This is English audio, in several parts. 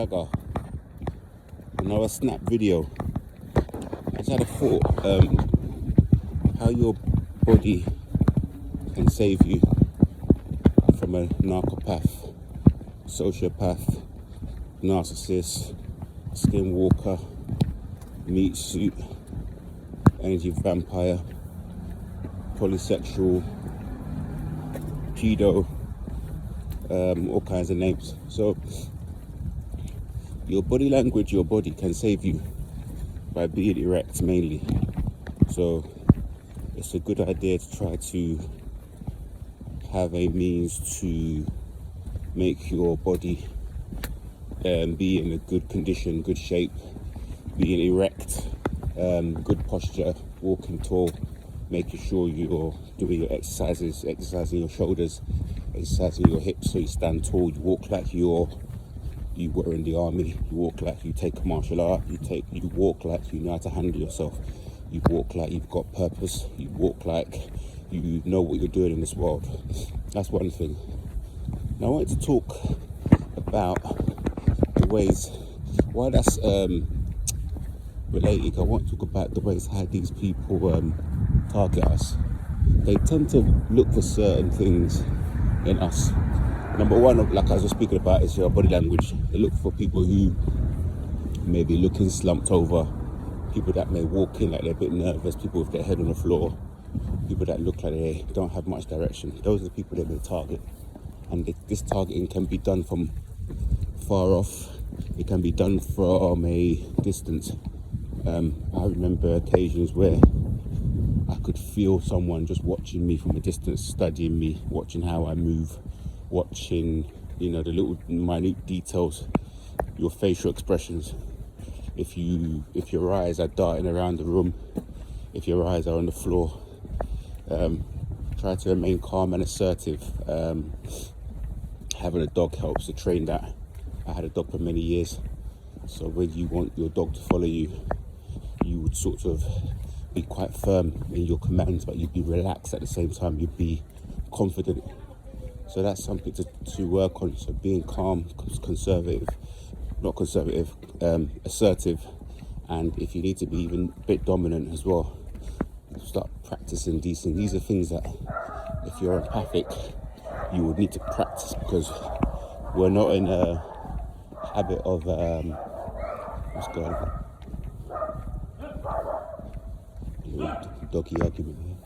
Another snap video. I just had a thought, how your body can save you from a narcopath, sociopath, narcissist, skinwalker, meat suit, energy vampire, polysexual, pedo, all kinds of names. So your body language, your body can save you by being erect mainly. So it's a good idea to try to have a means to make your body be in a good condition, good shape, being erect, good posture, walking tall, making sure you're doing your exercises, exercising your shoulders, exercising your hips so you stand tall, you walk like you were in the army, you walk like you take a martial art, you walk like you know how to handle yourself, you walk like you've got purpose, you walk like you know what you're doing in this world. That's one thing. Now I wanted to talk about the ways, while that's related, I want to talk about the ways how these people target us. They tend to look for certain things in us. Number one, like I was speaking about, is your body language. They look for people who may be looking slumped over, people that may walk in like they're a bit nervous, people with their head on the floor, people that look like they don't have much direction. Those are the people that they target. And this targeting can be done from far off. It can be done from a distance. I remember occasions where I could feel someone just watching me from a distance, studying me, watching how I move, watching, the little minute details, your facial expressions. If your eyes are darting around the room, if your eyes are on the floor, try to remain calm and assertive. Having a dog helps to train that. I had a dog for many years, so when you want your dog to follow you, you would sort of be quite firm in your commands, but you'd be relaxed at the same time, you'd be confident. So that's something to work on. So being calm, assertive, and if you need to be even a bit dominant as well, start practicing these things. These are things that if you're empathic, you would need to practice, because we're not in a habit of what's going on? Doggy argument here.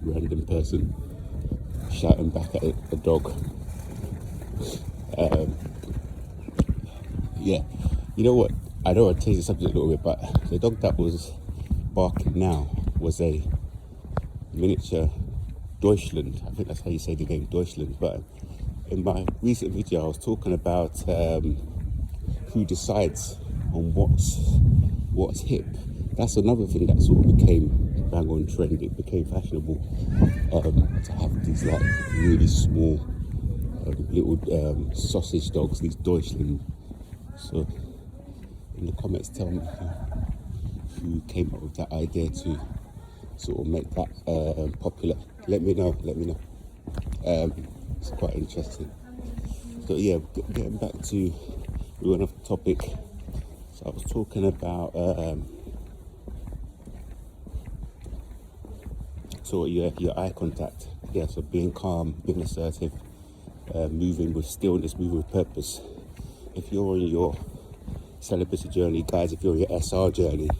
Random person shouting back at a dog. Yeah, you know what? I know I changed the subject a little bit, but the dog that was barking now was a miniature Deutschland. I think that's how you say the name, Deutschland. But in my recent video, I was talking about who decides on what's hip. That's another thing that sort of became bang on trend. It became fashionable to have these like really small little sausage dogs, these Deutschland. So in the comments, tell me who came up with that idea to sort of make that popular. Let me know. It's quite interesting. So yeah, getting back to, we went off the topic. So I was talking about your eye contact. Yeah, so being calm, being assertive, moving with stillness, moving with purpose. If you're on your celibacy journey, guys, if you're on your SR journey,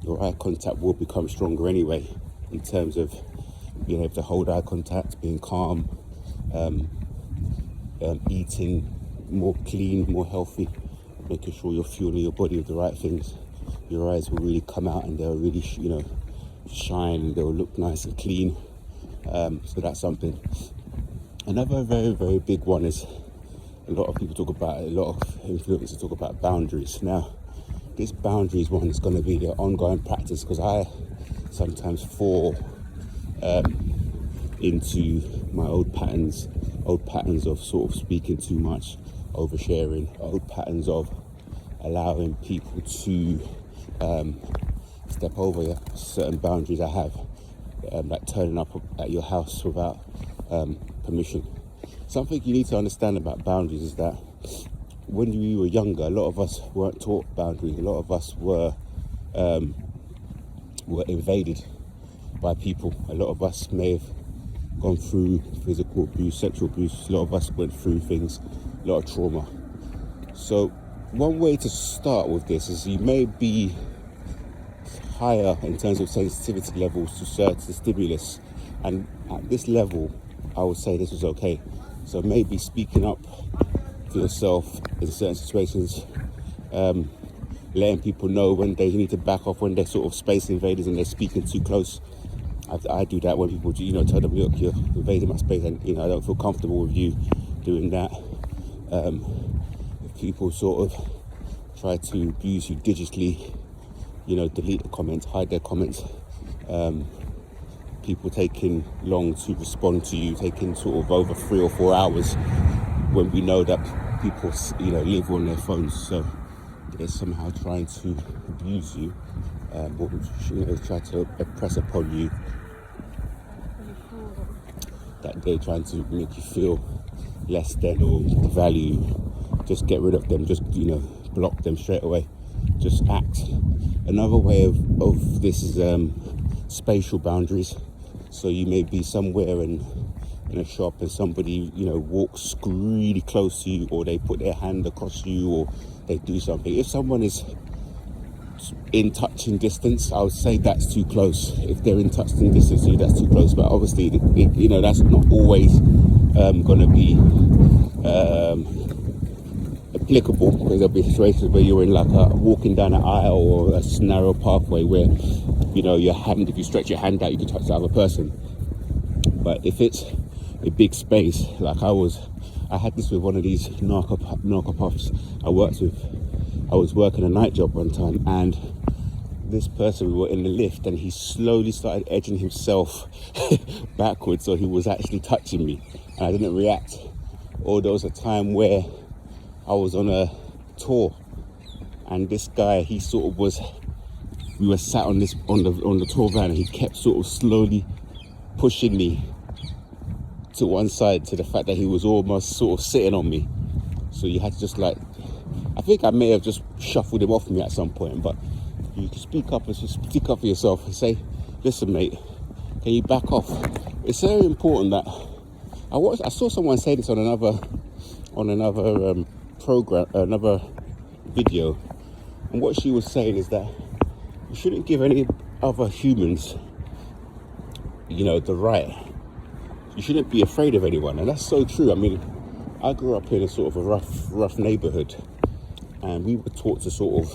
your eye contact will become stronger anyway, in terms of being able to hold eye contact, being calm, eating more clean, more healthy, making sure you're fueling your body with the right things. Your eyes will really come out and they'll really, shine, and they'll look nice and clean. So that's something. Another very, very big one is, a lot of people talk about, a lot of influencers talk about boundaries. Now, this boundaries one is going to be an ongoing practice, because I sometimes fall into my old patterns of sort of speaking too much, oversharing, old patterns of allowing people to step over certain boundaries I have, like turning up at your house without permission. Something you need to understand about boundaries is that when we were younger, a lot of us weren't taught boundaries. A lot of us were invaded by people. A lot of us may have gone through physical abuse, sexual abuse. A lot of us went through things, a lot of trauma. So one way to start with this is you may be higher in terms of sensitivity levels to certain stimulus, and at this level I would say this was okay. So maybe speaking up for yourself in certain situations, letting people know when they need to back off, when they're sort of space invaders and they're speaking too close. I do that when people, tell them, look, you're invading my space, and I don't feel comfortable with you doing that. If people sort of try to abuse you digitally, delete the comments, hide their comments. People taking long to respond to you, taking sort of over 3 or 4 hours, when we know that people, live on their phones. So they're somehow trying to abuse you, or try to impress upon you that they're trying to make you feel less than or value you. Just get rid of them. Just block them straight away. Just act. Another way of this is spatial boundaries. So you may be somewhere in a shop and somebody walks really close to you, or they put their hand across you, or they do something. If someone is in touching distance, I would say that's too close. If they're in touching distance to you, that's too close. But obviously, that's not always going to be applicable, because there'll be situations where you're in walking down an aisle or a narrow pathway where if you stretch your hand out, you can touch the other person. But if it's a big space, like I had this with one of these narcopaths I worked with. I was working a night job one time, and this person, we were in the lift, and he slowly started edging himself backwards, so he was actually touching me, and I didn't react. Or there was a time where I was on a tour, and this guy, we were sat on the tour van, and he kept sort of slowly pushing me to one side, to the fact that he was almost sort of sitting on me. So you had to just I think I may have just shuffled him off me at some point, but you can speak up for yourself and say, listen mate, can you back off? It's very important that I saw someone say this on another program, another video, and what she was saying is that you shouldn't give any other humans the right. You shouldn't be afraid of anyone, and that's so true. I mean, I grew up in a sort of a rough neighborhood, and we were taught to sort of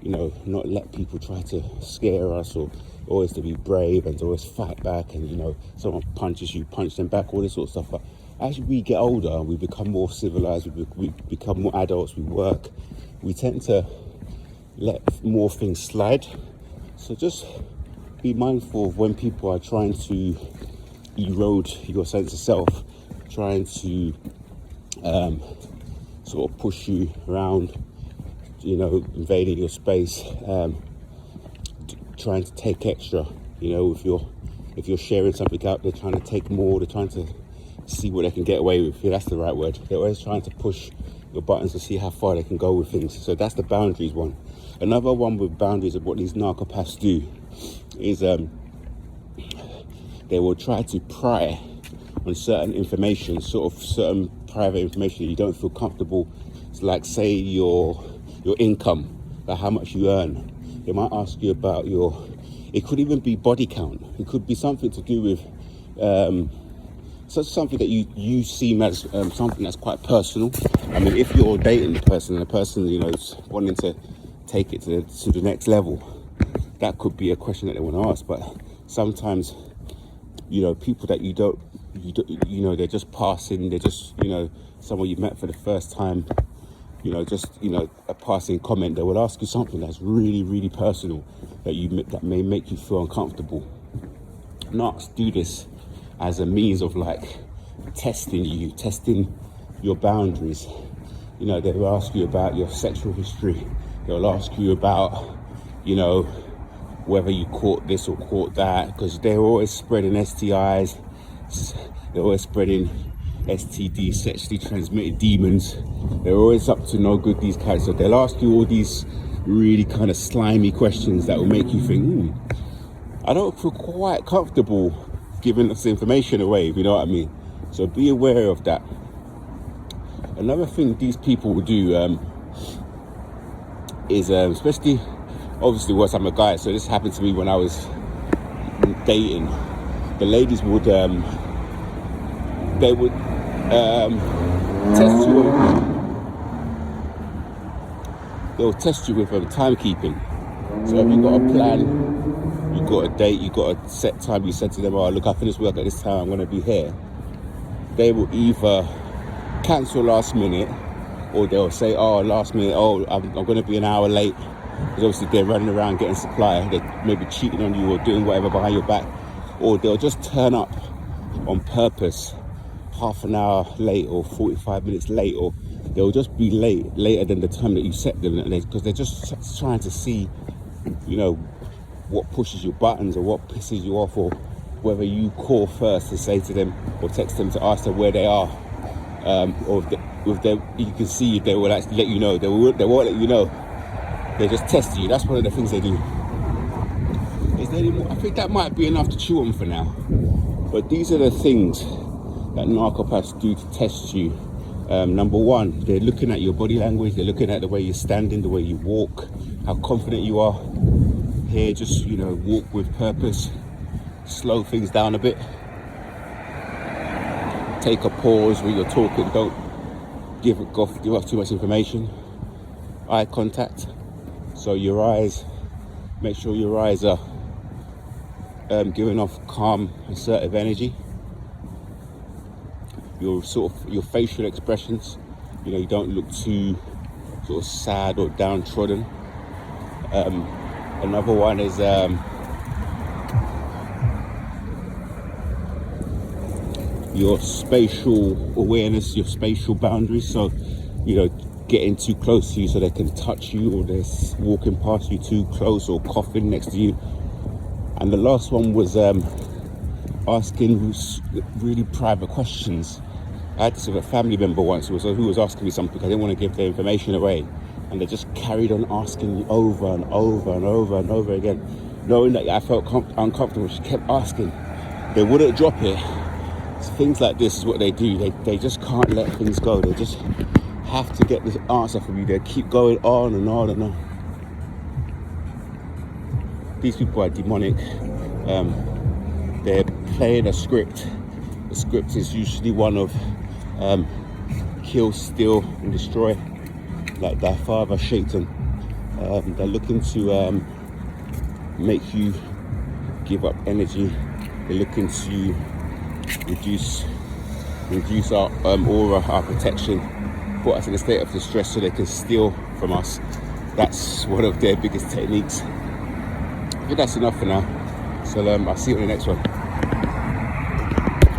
not let people try to scare us, or always to be brave and to always fight back, and someone punches you, punch them back, all this sort of stuff. But as we get older, we become more civilized, we become more adults, we work, we tend to let more things slide. So just be mindful of when people are trying to erode your sense of self, trying to sort of push you around, invading your space, trying to take extra. If you're sharing something out, they're trying to take more, they're trying to see what they can get away with. Yeah, that's the right word. They're always trying to push your buttons to see how far they can go with things. So that's the boundaries one. Another one with boundaries of what these narcopaths do is they will try to pry on certain information, sort of certain private information you don't feel comfortable. It's like, say, your income, like how much you earn. They might ask you about it could even be body count. It could be something to do with something that you seem as something that's quite personal. I mean, if you're dating the person and the person is wanting to take it to the next level, that could be a question that they want to ask. But sometimes people that you don't they're just passing, they're just someone you met for the first time, just a passing comment. They will ask you something that's really, really personal that may make you feel uncomfortable. Narcs do this as a means of like testing your boundaries. They will ask you about your sexual history. They'll ask you about, whether you caught this or caught that, because they're always spreading STIs. They're always spreading STD, sexually transmitted demons. They're always up to no good, these guys. So they'll ask you all these really kind of slimy questions that will make you think, I don't feel quite comfortable giving this information away, if you know what I mean. So be aware of that. Another thing these people will do is, especially, obviously, once I'm a guy, so this happened to me when I was dating. The ladies would, test you. They'll test you with timekeeping. So if you've got a plan, you've got a date, you've got a set time, you said to them, look, I finish work at this time, I'm going to be here. They will either cancel last minute, or they'll say, last minute, I'm going to be an hour late. Because obviously they're running around getting supply, they're maybe cheating on you or doing whatever behind your back. Or they'll just turn up on purpose, half an hour late or 45 minutes late, or they'll just be later than the time that you set them, because they're just trying to see, what pushes your buttons or what pisses you off, or whether you call first to say to them or text them to ask them where they are, or if you can see if they will actually let you know. They won't let you know. They just test you. That's one of the things they do. Is there any more? I think that might be enough to chew on for now. But these are the things that narcopaths do to test you. Number one, they're looking at your body language. They're looking at the way you're standing, the way you walk, how confident you are. Here, just, walk with purpose. Slow things down a bit. Take a pause when you're talking. Don't give off too much information. Eye contact. So your eyes, make sure your eyes are giving off calm, assertive energy. Your facial expressions, you don't look too sort of sad or downtrodden. Another one is your spatial awareness, your spatial boundaries. So, getting too close to you so they can touch you, or they're walking past you too close, or coughing next to you. And the last one was asking really private questions. I had this with a family member once who was asking me something. I didn't want to give their information away, and they just carried on asking me over and over and over and over again, knowing that I felt uncomfortable. She kept asking. They wouldn't drop it. So things like this is what they do. They just can't let things go. They just have to get this answer from you. They keep going on and on and on. These people are demonic. They're playing a script. The script is usually one of kill, steal, and destroy, like their father Satan. They're looking to make you give up energy. They're looking to reduce our aura, our protection, put us in a state of distress so they can steal from us. That's one of their biggest techniques. I think that's enough for now. So I'll see you in the next one.